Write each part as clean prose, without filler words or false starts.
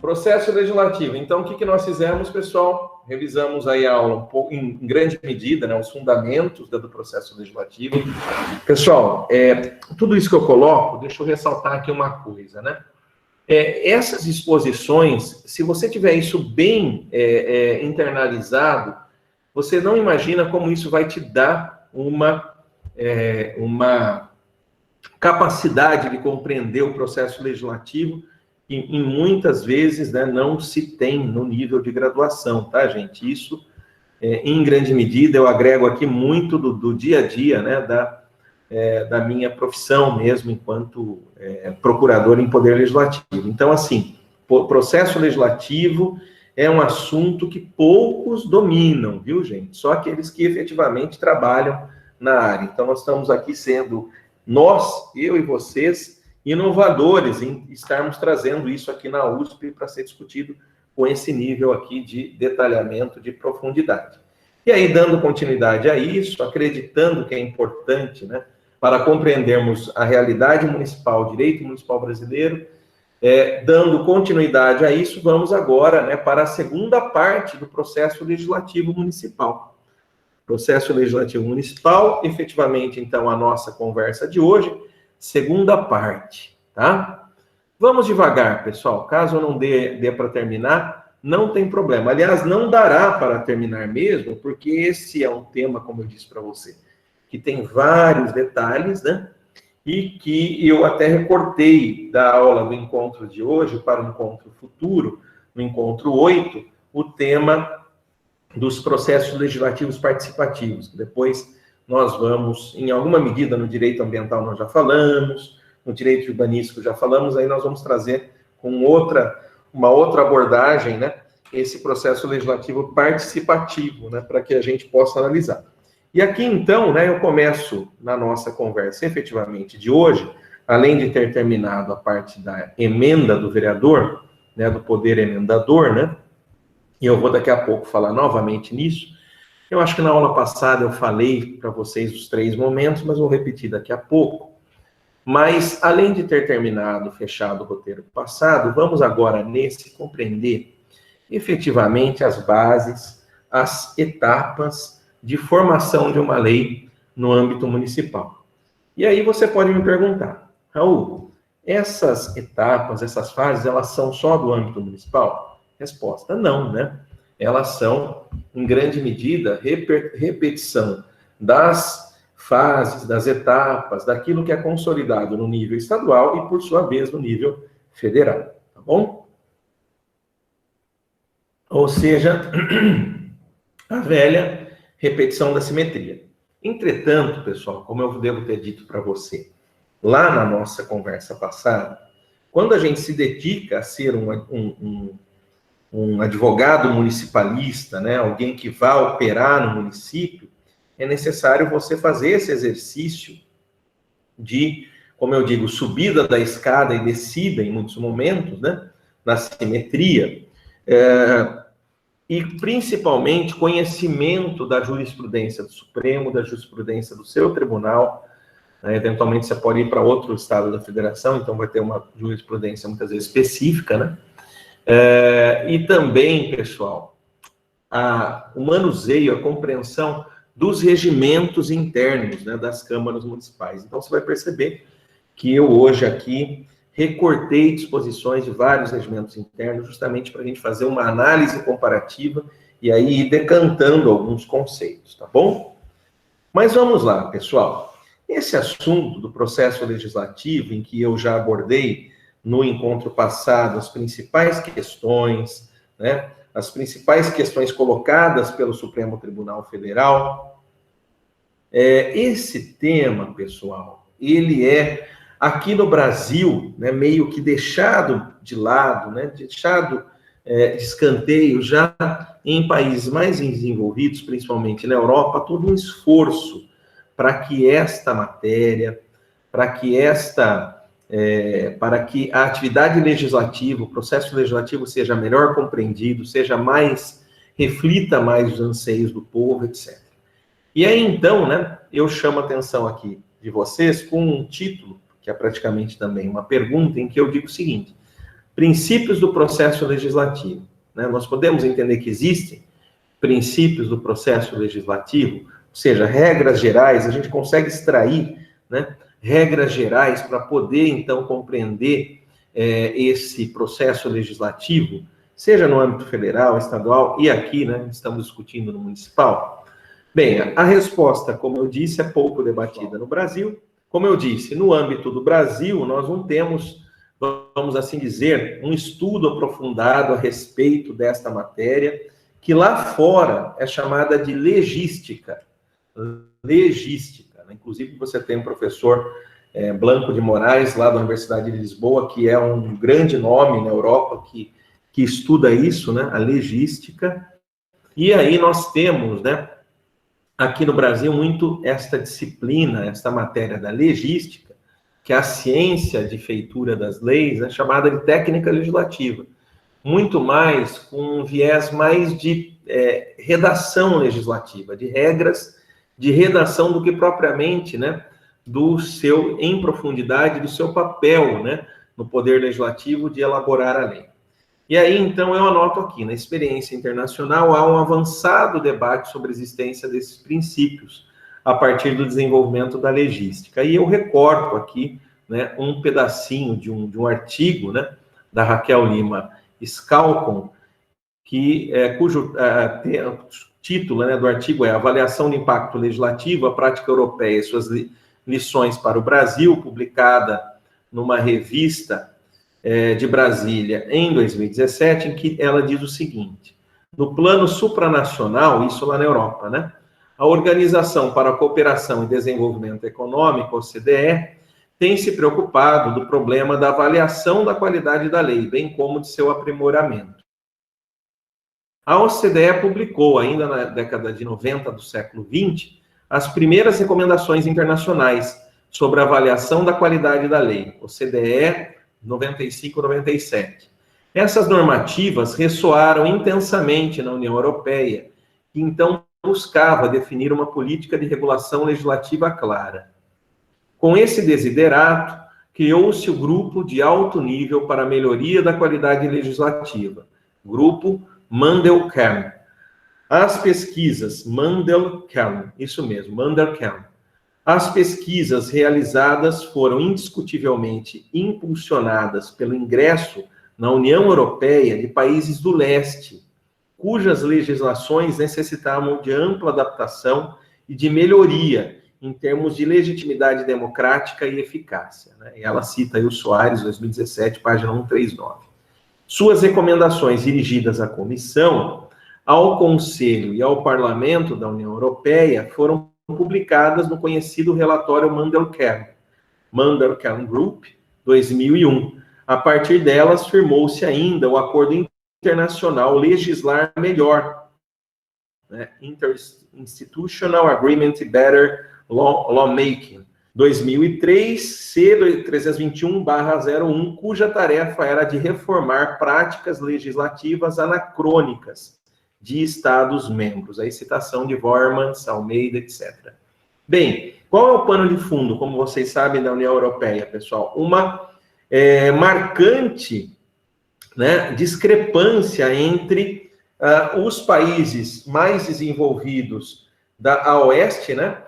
Processo legislativo. Então, o que nós fizemos, pessoal? Revisamos aí a aula um pouco, em grande medida, né, os fundamentos do processo legislativo. Pessoal, tudo isso que eu coloco, deixa eu ressaltar aqui uma coisa, né? Essas exposições, se você tiver isso bem internalizado, você não imagina como isso vai te dar uma capacidade de compreender o processo legislativo que, em muitas vezes, né, não se tem no nível de graduação, tá, gente? Isso, em grande medida, eu agrego aqui muito do dia a dia, né, da minha profissão mesmo, enquanto procurador em poder legislativo. Então, assim, o processo legislativo é um assunto que poucos dominam, viu, gente? Só aqueles que efetivamente trabalham na área. Então, nós estamos aqui sendo, eu e vocês, inovadores em estarmos trazendo isso aqui na USP para ser discutido com esse nível aqui de detalhamento, de profundidade. E aí, dando continuidade a isso, acreditando que é importante, né, para compreendermos a realidade municipal, o direito municipal brasileiro, dando continuidade a isso, vamos agora, né, para a segunda parte do processo legislativo municipal. Processo legislativo municipal, efetivamente, então, a nossa conversa de hoje, segunda parte, tá? Vamos devagar, pessoal. Caso eu não dê para terminar, não tem problema. Aliás, não dará para terminar mesmo, porque esse é um tema, como eu disse para você, que tem vários detalhes, né? E que eu até recortei da aula do encontro de hoje para o encontro futuro, no encontro 8, o tema dos processos legislativos participativos. Depois nós vamos, em alguma medida, no direito ambiental nós já falamos, no direito urbanístico já falamos, aí nós vamos trazer com uma outra abordagem, né, esse processo legislativo participativo, né, para que a gente possa analisar. E aqui, então, né, eu começo na nossa conversa, efetivamente, de hoje, além de ter terminado a parte da emenda do vereador, né, do poder emendador, né, e eu vou daqui a pouco falar novamente nisso. Eu acho que na aula passada eu falei para vocês os 3 momentos, mas vou repetir daqui a pouco. Mas, além de ter terminado, fechado o roteiro passado, vamos agora nesse compreender efetivamente as bases, as etapas de formação de uma lei no âmbito municipal. E aí você pode me perguntar, Raul, essas etapas, essas fases, elas são só do âmbito municipal? Resposta, não, né? Elas são, em grande medida, repetição das fases, das etapas, daquilo que é consolidado no nível estadual e, por sua vez, no nível federal, tá bom? Ou seja, a velha repetição da simetria. Entretanto, pessoal, como eu devo ter dito para você, lá na nossa conversa passada, quando a gente se dedica a ser um advogado municipalista, né, alguém que vá operar no município, é necessário você fazer esse exercício de, como eu digo, subida da escada e descida em muitos momentos, né, na simetria, e principalmente conhecimento da jurisprudência do Supremo, da jurisprudência do seu tribunal, né, eventualmente você pode ir para outro estado da federação, então vai ter uma jurisprudência muitas vezes específica, né, e também, pessoal, o manuseio, a compreensão dos regimentos internos, né, das câmaras municipais. Então, você vai perceber que eu hoje aqui recortei disposições de vários regimentos internos, justamente para a gente fazer uma análise comparativa e aí ir decantando alguns conceitos, tá bom? Mas vamos lá, pessoal. Esse assunto do processo legislativo, em que eu já abordei no encontro passado as principais questões, né, as principais questões colocadas pelo Supremo Tribunal Federal. Esse tema, pessoal, ele é, aqui no Brasil, né, meio que deixado de lado, né, deixado de escanteio, já em países mais desenvolvidos, principalmente na Europa, todo um esforço para que esta matéria, para que a atividade legislativa, o processo legislativo seja melhor compreendido, reflita mais os anseios do povo, etc. E aí, então, né, eu chamo a atenção aqui de vocês com um título, que é praticamente também uma pergunta, em que eu digo o seguinte: Princípios do processo legislativo, né? Nós podemos entender que existem princípios do processo legislativo, ou seja, regras gerais, a gente consegue extrair, né, regras gerais para poder, então, compreender esse processo legislativo, seja no âmbito federal, estadual e aqui, né, estamos discutindo no municipal. Bem, a resposta, como eu disse, é pouco debatida no Brasil. Como eu disse, no âmbito do Brasil, nós não temos, vamos assim dizer, um estudo aprofundado a respeito desta matéria, que lá fora é chamada de legística. Legística, né? Inclusive, você tem um professor Blanco de Moraes, lá da Universidade de Lisboa, que é um grande nome na Europa, que estuda isso, né? A legística. E aí nós temos, né, aqui no Brasil, muito esta disciplina, esta matéria da legística, que é a ciência de feitura das leis, é chamada de técnica legislativa. Muito mais com um viés mais de redação legislativa, de regras de redação do que propriamente, né, em profundidade, do seu papel, né, no poder legislativo de elaborar a lei. E aí, então, eu anoto aqui, na experiência internacional, há um avançado debate sobre a existência desses princípios, a partir do desenvolvimento da legística. E eu recorto aqui, né, um pedacinho de um artigo, né, da Raquel Lima Scalcon, cujo título, né, do artigo é Avaliação de Impacto Legislativo, a Prática Europeia e suas lições para o Brasil, publicada numa revista de Brasília em 2017, em que ela diz o seguinte: no plano supranacional, isso lá na Europa, né, a Organização para a Cooperação e Desenvolvimento Econômico, OCDE, tem se preocupado do problema da avaliação da qualidade da lei, bem como de seu aprimoramento. A OCDE publicou, ainda na década de 90 do século XX, as primeiras recomendações internacionais sobre a avaliação da qualidade da lei, OCDE 95-97. Essas normativas ressoaram intensamente na União Europeia, que então buscava definir uma política de regulação legislativa clara. Com esse desiderato, criou-se o Grupo de Alto Nível para a Melhoria da Qualidade Legislativa, Grupo Mandelkern. As pesquisas, Mandelkern, isso mesmo, Mandelkern. As pesquisas realizadas foram indiscutivelmente impulsionadas pelo ingresso na União Europeia de países do leste, cujas legislações necessitavam de ampla adaptação e de melhoria em termos de legitimidade democrática e eficácia, né? E ela cita aí o Soares, 2017, página 139. Suas recomendações dirigidas à Comissão, ao Conselho e ao Parlamento da União Europeia foram publicadas no conhecido relatório Mandelkern Group, 2001. A partir delas, firmou-se ainda o Acordo Internacional Legislar Melhor, né? Interinstitutional Agreement Better Lawmaking, 2003, C321/01, cuja tarefa era de reformar práticas legislativas anacrônicas de Estados-membros. Aí citação de Vormans, Almeida, etc. Bem, qual é o pano de fundo, como vocês sabem, da União Europeia, pessoal? Uma marcante, né, discrepância entre os países mais desenvolvidos a oeste, né,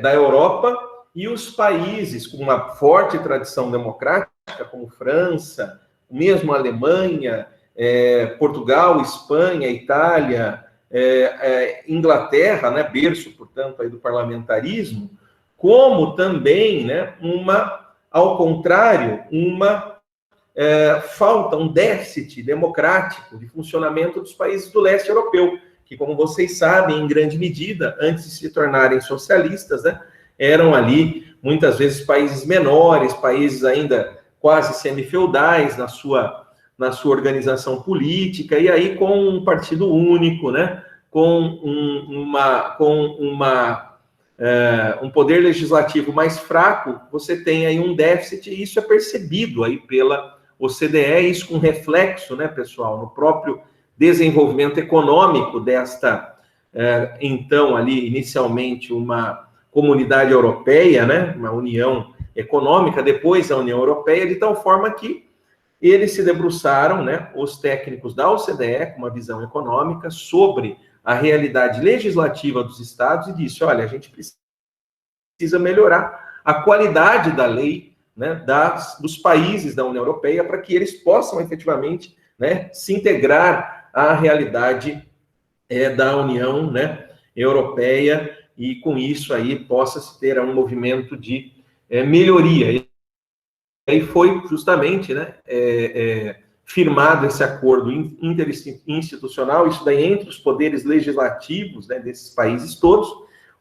da Europa, e os países com uma forte tradição democrática, como França, mesmo Alemanha, Portugal, Espanha, Itália, Inglaterra, né, berço, portanto, aí do parlamentarismo, como também, né, ao contrário, falta, um déficit democrático de funcionamento dos países do leste europeu, que, como vocês sabem, em grande medida, antes de se tornarem socialistas, né, eram ali, muitas vezes, países menores, países ainda quase semifeudais na sua organização política, e aí com um partido único, né, com um poder legislativo mais fraco, você tem aí um déficit, e isso é percebido aí pela OCDE, isso com reflexo, né, pessoal, no próprio desenvolvimento econômico desta, então, ali, inicialmente, uma comunidade europeia, né, uma união econômica, depois a União Europeia, de tal forma que eles se debruçaram, né, os técnicos da OCDE, com uma visão econômica, sobre a realidade legislativa dos estados e disse, olha, a gente precisa melhorar a qualidade da lei, né, dos países da União Europeia para que eles possam efetivamente, né, se integrar à realidade da União, né, Europeia e com isso aí possa-se ter um movimento de melhoria. E aí foi justamente, né, firmado esse acordo interinstitucional, isso daí entre os poderes legislativos, né, desses países todos,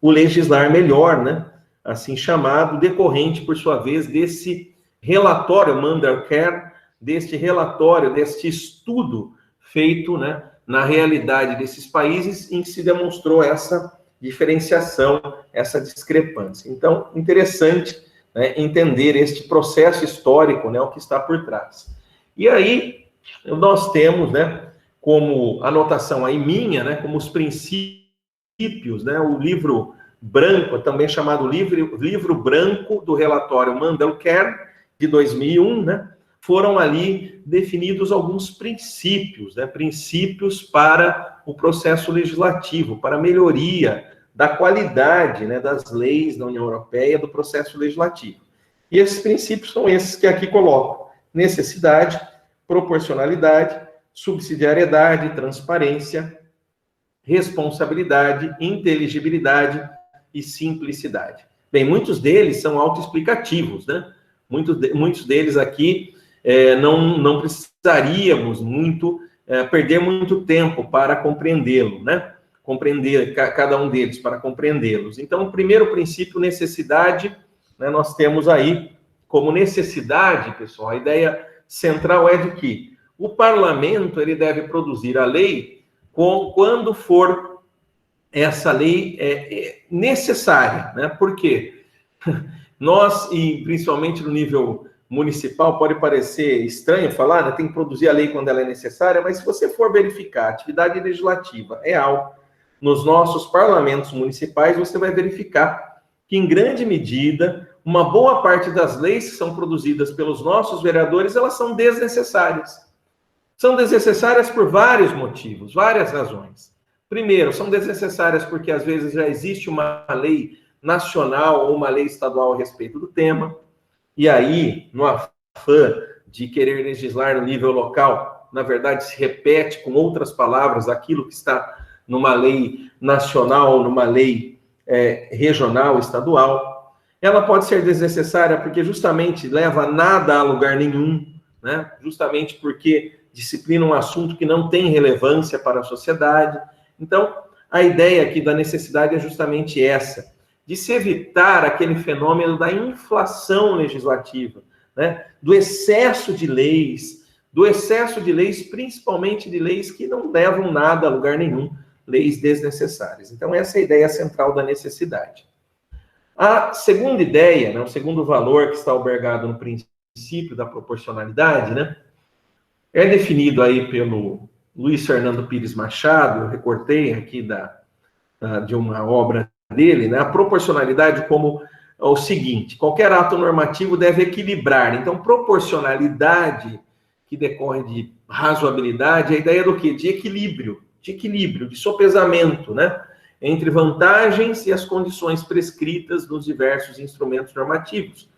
o legislar melhor, né, assim chamado, decorrente, por sua vez, desse relatório Mandelker, deste relatório, deste estudo feito, né, na realidade desses países, em que se demonstrou essa diferenciação, essa discrepância. Então, interessante, né, entender este processo histórico, né, o que está por trás. E aí, nós temos, né, como anotação aí minha, né, como os princípios, né, o livro branco, também chamado livro branco do relatório Mandelker, de 2001, né, foram ali definidos alguns princípios, né, princípios para o processo legislativo, para a melhoria da qualidade, né, das leis da União Europeia, do processo legislativo. E esses princípios são esses que aqui coloco: necessidade, proporcionalidade, subsidiariedade, transparência, responsabilidade, inteligibilidade e simplicidade. Bem, muitos deles são autoexplicativos, né? Muitos deles aqui não precisaríamos perder muito tempo para compreendê-lo, né? Compreender cada um deles, para compreendê-los. Então, o primeiro princípio, necessidade, né, nós temos aí como necessidade, pessoal, a ideia central é de que o parlamento ele deve produzir a lei quando for essa lei necessária, né? Por quê? Nós, e principalmente no nível municipal, pode parecer estranho falar, né? Tem que produzir a lei quando ela é necessária, mas se você for verificar a atividade legislativa real nos nossos parlamentos municipais, você vai verificar que, em grande medida, uma boa parte das leis que são produzidas pelos nossos vereadores, elas são desnecessárias. São desnecessárias por vários motivos, várias razões. Primeiro, são desnecessárias porque, às vezes, já existe uma lei nacional ou uma lei estadual a respeito do tema, e aí, no afã de querer legislar no nível local, na verdade, se repete com outras palavras aquilo que está numa lei nacional, numa lei regional, estadual. Ela pode ser desnecessária porque justamente leva nada a lugar nenhum, né? Justamente porque disciplina um assunto que não tem relevância para a sociedade. Então, a ideia aqui da necessidade é justamente essa, de se evitar aquele fenômeno da inflação legislativa, né? Do excesso de leis, principalmente de leis que não levam nada a lugar nenhum, leis desnecessárias. Então, essa é a ideia central da necessidade. A segunda ideia, né, o segundo valor que está albergado no princípio da proporcionalidade, né, é definido aí pelo Luiz Fernando Pires Machado, eu recortei aqui de uma obra dele, né, a proporcionalidade como o seguinte: qualquer ato normativo deve equilibrar. Então, proporcionalidade, que decorre de razoabilidade, é a ideia do quê? De equilíbrio, de sopesamento, né, entre vantagens e as condições prescritas nos diversos instrumentos normativos,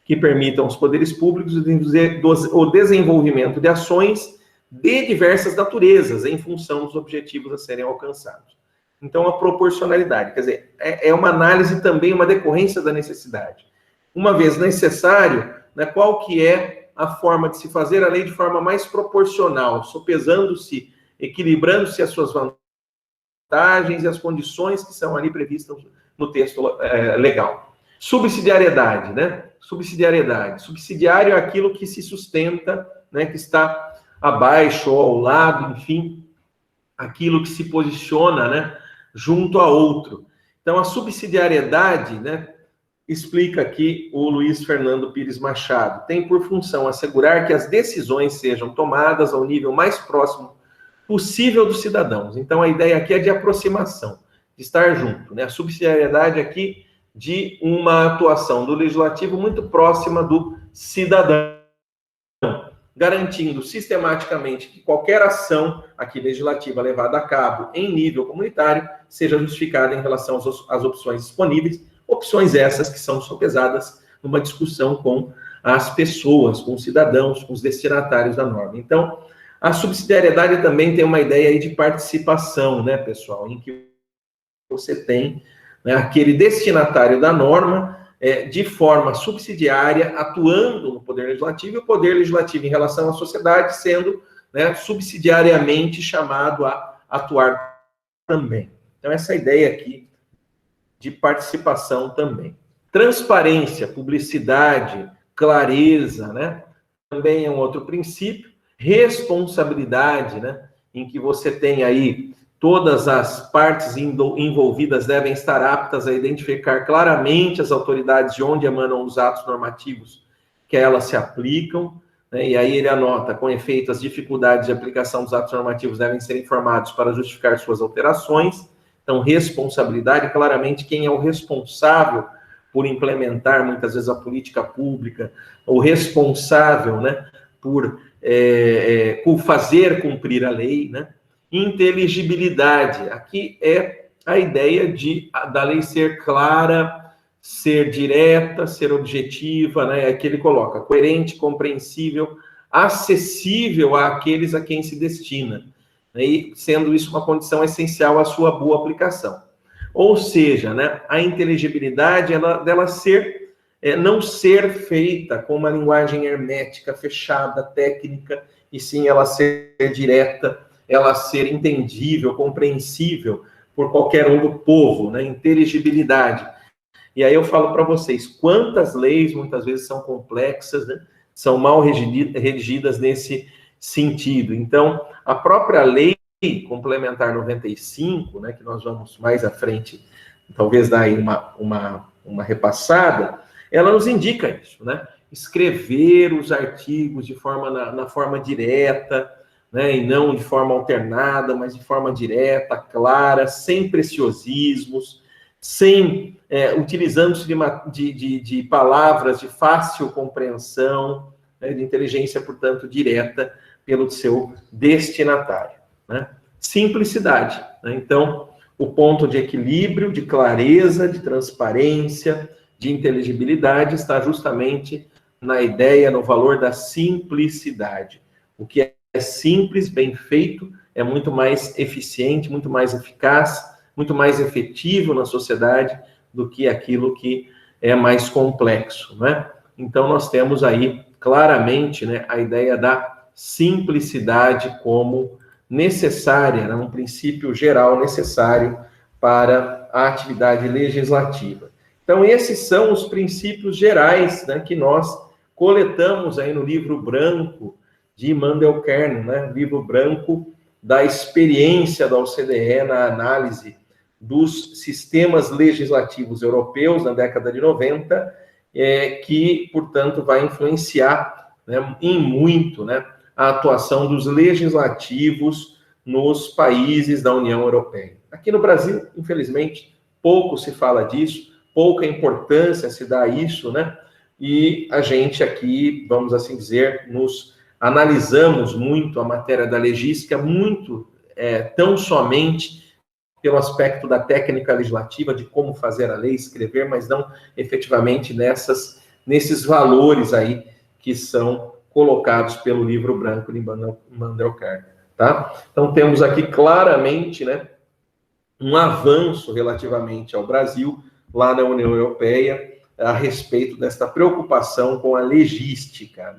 que permitam aos poderes públicos o desenvolvimento de ações de diversas naturezas, em função dos objetivos a serem alcançados. Então, a proporcionalidade, quer dizer, é uma análise também, uma decorrência da necessidade. Uma vez necessário, né, qual que é a forma de se fazer a lei de forma mais proporcional, sopesando-se, equilibrando-se as suas vantagens e as condições que são ali previstas no texto legal. Subsidiariedade, né? Subsidiário é aquilo que se sustenta, né, que está abaixo ou ao lado, enfim, aquilo que se posiciona, né, junto a outro. Então, a subsidiariedade, né, explica aqui o Luiz Fernando Pires Machado, tem por função assegurar que as decisões sejam tomadas ao nível mais próximo possível dos cidadãos. Então, a ideia aqui é de aproximação, de estar junto, né? A subsidiariedade aqui de uma atuação do legislativo muito próxima do cidadão. garantindo sistematicamente que qualquer ação aqui legislativa levada a cabo em nível comunitário seja justificada em relação às opções disponíveis, opções essas que são sopesadas numa discussão com as pessoas, com os cidadãos, com os destinatários da norma. Então, a subsidiariedade também tem uma ideia aí de participação, né, pessoal, em que você tem, né, aquele destinatário da norma de forma subsidiária, atuando no Poder Legislativo, e o Poder Legislativo, em relação à sociedade, sendo, né, subsidiariamente chamado a atuar também. Então, essa ideia aqui de participação também. Transparência, publicidade, clareza, né, também é um outro princípio. Responsabilidade, né, em que você tem aí todas as partes envolvidas devem estar aptas a identificar claramente as autoridades de onde emanam os atos normativos que a elas se aplicam, né? E aí ele anota, com efeito, as dificuldades de aplicação dos atos normativos devem ser informados para justificar suas alterações. Então, responsabilidade, claramente, quem é o responsável por implementar, muitas vezes, a política pública, o responsável, né, por fazer cumprir a lei, né? Inteligibilidade, aqui é a ideia da lei ser clara, ser direta, ser objetiva, né? Aqui ele coloca coerente, compreensível, acessível àqueles a quem se destina, né? E sendo isso uma condição essencial à sua boa aplicação. Ou seja, né, a inteligibilidade dela ser, não ser feita com uma linguagem hermética, fechada, técnica, e sim ela ser direta, ela ser entendível, compreensível por qualquer um do povo, né? Inteligibilidade. E aí eu falo para vocês, quantas leis muitas vezes são complexas, né? São mal redigidas nesse sentido. Então, a própria lei complementar 95, né, que nós vamos mais à frente, talvez dar aí uma repassada, ela nos indica isso, né? Escrever os artigos de forma na forma direta, né, e não de forma alternada, mas de forma direta, clara, sem preciosismos, utilizando-se de palavras de fácil compreensão, né, de inteligência, portanto, direta pelo seu destinatário, né? Simplicidade, né? Então, o ponto de equilíbrio, de clareza, de transparência, de inteligibilidade está justamente na ideia, no valor da simplicidade. O que é simples, bem feito, é muito mais eficiente, muito mais eficaz, muito mais efetivo na sociedade do que aquilo que é mais complexo, né? Então, nós temos aí claramente, né, a ideia da simplicidade como necessária, né, um princípio geral necessário para a atividade legislativa. Então, esses são os princípios gerais, né, que nós coletamos aí no livro branco de Immanuel Kern, né, livro branco da experiência da OCDE na análise dos sistemas legislativos europeus na década de 90, que, portanto, vai influenciar, né, em muito, né, a atuação dos legislativos nos países da União Europeia. Aqui no Brasil, infelizmente, pouco se fala disso, pouca importância se dá a isso, né? E a gente aqui, vamos assim dizer, analisamos muito a matéria da legística, muito tão somente pelo aspecto da técnica legislativa, de como fazer a lei, escrever, mas não efetivamente nesses valores aí que são colocados pelo livro branco de Immanuel Kern, tá? Então, temos aqui claramente, né, um avanço relativamente ao Brasil, lá na União Europeia, a respeito desta preocupação com a legística.